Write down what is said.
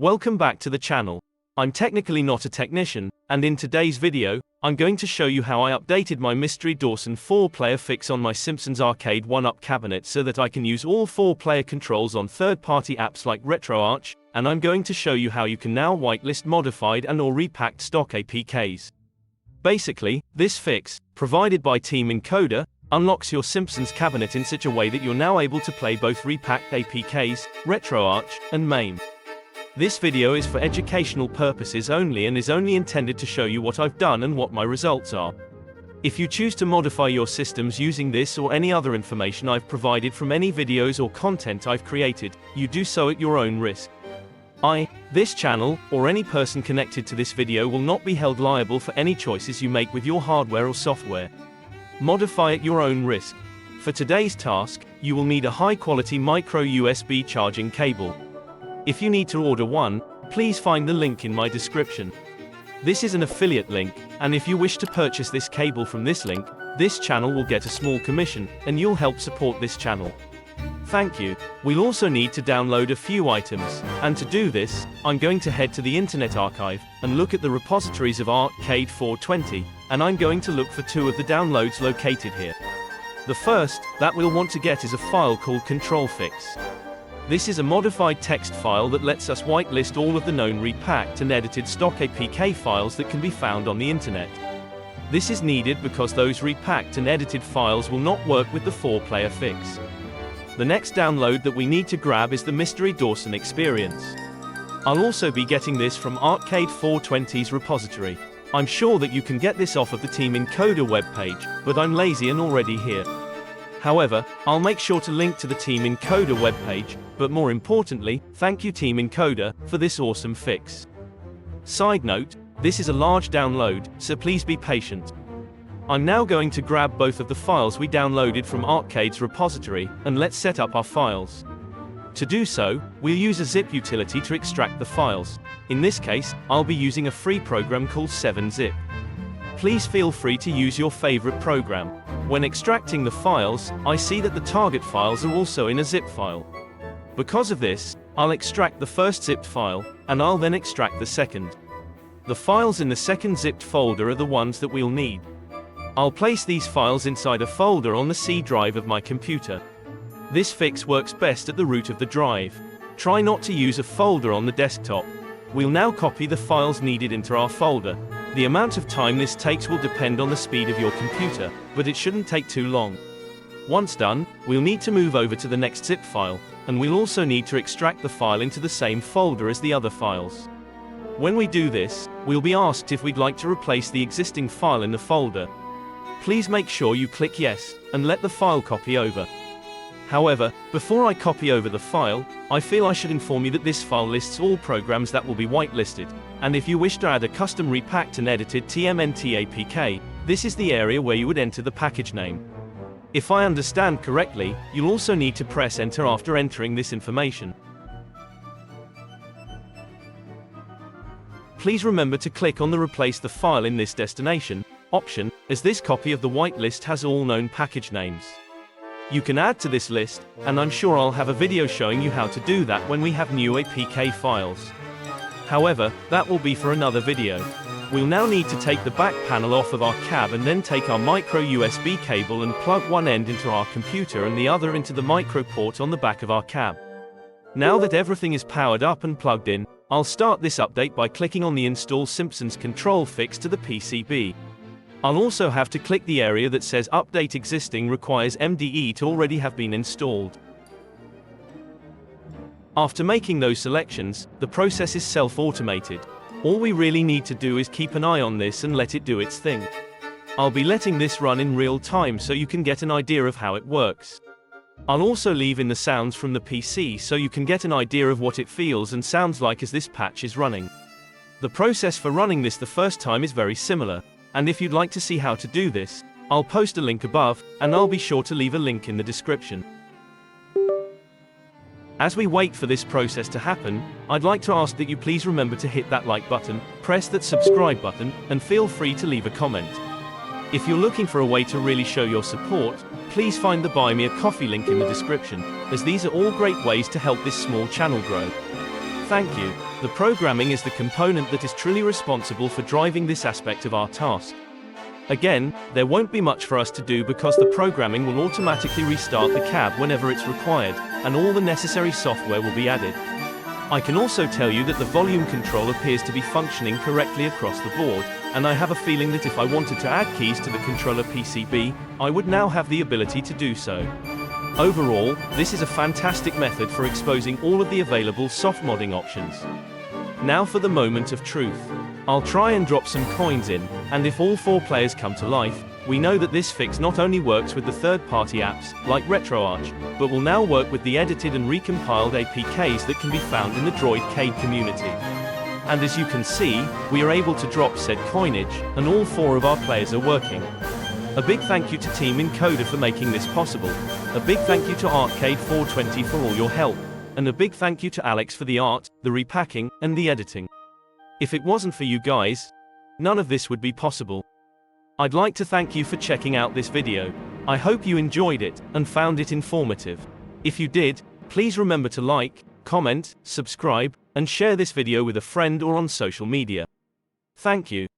Welcome back to the channel. I'm technically not a technician, and in today's video, I'm going to show you how I updated my Mystery Dawson 4-player fix on my Simpsons Arcade 1-Up cabinet so that I can use all 4-player controls on third-party apps like RetroArch, and I'm going to show you how you can now whitelist modified and/or repacked stock APKs. Basically, this fix, provided by Team Encoder, unlocks your Simpsons cabinet in such a way that you're now able to play both repacked APKs, RetroArch, and MAME. This video is for educational purposes only and is only intended to show you what I've done and what my results are. If you choose to modify your systems using this or any other information I've provided from any videos or content I've created, you do so at your own risk. This channel, or any person connected to this video will not be held liable for any choices you make with your hardware or software. Modify at your own risk. For today's task, you will need a high-quality micro USB charging cable. If you need to order one, please find the link in my description. This is an affiliate link, and if you wish to purchase this cable from this link, this channel will get a small commission, and you'll help support this channel. Thank you. We'll also need to download a few items, and to do this, I'm going to head to the Internet Archive, and look at the repositories of Arcade 420, and I'm going to look for two of the downloads located here. The first, that we'll want to get is a file called Control Fix. This is a modified text file that lets us whitelist all of the known repacked and edited stock APK files that can be found on the internet. This is needed because those repacked and edited files will not work with the 4-player fix. The next download that we need to grab is the Mystery Dawson experience. I'll also be getting this from Arcade 420's repository. I'm sure that you can get this off of the Team Encoder webpage, but I'm lazy and already here. However, I'll make sure to link to the Team Encoder webpage, but more importantly, thank you Team Encoder, for this awesome fix. Side note, this is a large download, so please be patient. I'm now going to grab both of the files we downloaded from Arcade's repository, and let's set up our files. To do so, we'll use a zip utility to extract the files. In this case, I'll be using a free program called 7-zip. Please feel free to use your favorite program. When extracting the files, I see that the target files are also in a zip file. Because of this, I'll extract the first zipped file, and I'll then extract the second. The files in the second zipped folder are the ones that we'll need. I'll place these files inside a folder on the C drive of my computer. This fix works best at the root of the drive. Try not to use a folder on the desktop. We'll now copy the files needed into our folder. The amount of time this takes will depend on the speed of your computer, but it shouldn't take too long. Once done, we'll need to move over to the next zip file, and we'll also need to extract the file into the same folder as the other files. When we do this, we'll be asked if we'd like to replace the existing file in the folder. Please make sure you click yes, and let the file copy over. However, before I copy over the file, I feel I should inform you that this file lists all programs that will be whitelisted, and if you wish to add a custom repacked and edited tmnt APK, this is the area where you would enter the package name. If I understand correctly, you'll also need to press enter after entering this information. Please remember to click on the replace the file in this destination option, as this copy of the whitelist has all known package names. You can add to this list, and I'm sure I'll have a video showing you how to do that when we have new APK files. However, that will be for another video. We'll now need to take the back panel off of our cab and then take our micro USB cable and plug one end into our computer and the other into the micro port on the back of our cab. Now that everything is powered up and plugged in, I'll start this update by clicking on the Install Simpsons Control Fix to the PCB. I'll also have to click the area that says Update Existing requires MDE to already have been installed. After making those selections, the process is self-automated. All we really need to do is keep an eye on this and let it do its thing. I'll be letting this run in real time so you can get an idea of how it works. I'll also leave in the sounds from the PC so you can get an idea of what it feels and sounds like as this patch is running. The process for running this the first time is very similar. And if you'd like to see how to do this, I'll post a link above, and I'll be sure to leave a link in the description. As we wait for this process to happen, I'd like to ask that you please remember to hit that like button, press that subscribe button, and feel free to leave a comment. If you're looking for a way to really show your support, please find the Buy Me a Coffee link in the description, as these are all great ways to help this small channel grow. Thank you. The programming is the component that is truly responsible for driving this aspect of our task. Again, there won't be much for us to do because the programming will automatically restart the cab whenever it's required, and all the necessary software will be added. I can also tell you that the volume control appears to be functioning correctly across the board, and I have a feeling that if I wanted to add keys to the controller PCB, I would now have the ability to do so. Overall, this is a fantastic method for exposing all of the available soft modding options. Now for the moment of truth. I'll try and drop some coins in, and if all 4 players come to life, we know that this fix not only works with the third-party apps, like RetroArch, but will now work with the edited and recompiled APKs that can be found in the Droidcade community. And as you can see, we are able to drop said coinage, and all 4 of our players are working. A big thank you to Team Encoder for making this possible. A big thank you to Arcade420 for all your help. And a big thank you to Alex for the art, the repacking, and the editing. If it wasn't for you guys, none of this would be possible. I'd like to thank you for checking out this video. I hope you enjoyed it, and found it informative. If you did, please remember to like, comment, subscribe, and share this video with a friend or on social media. Thank you.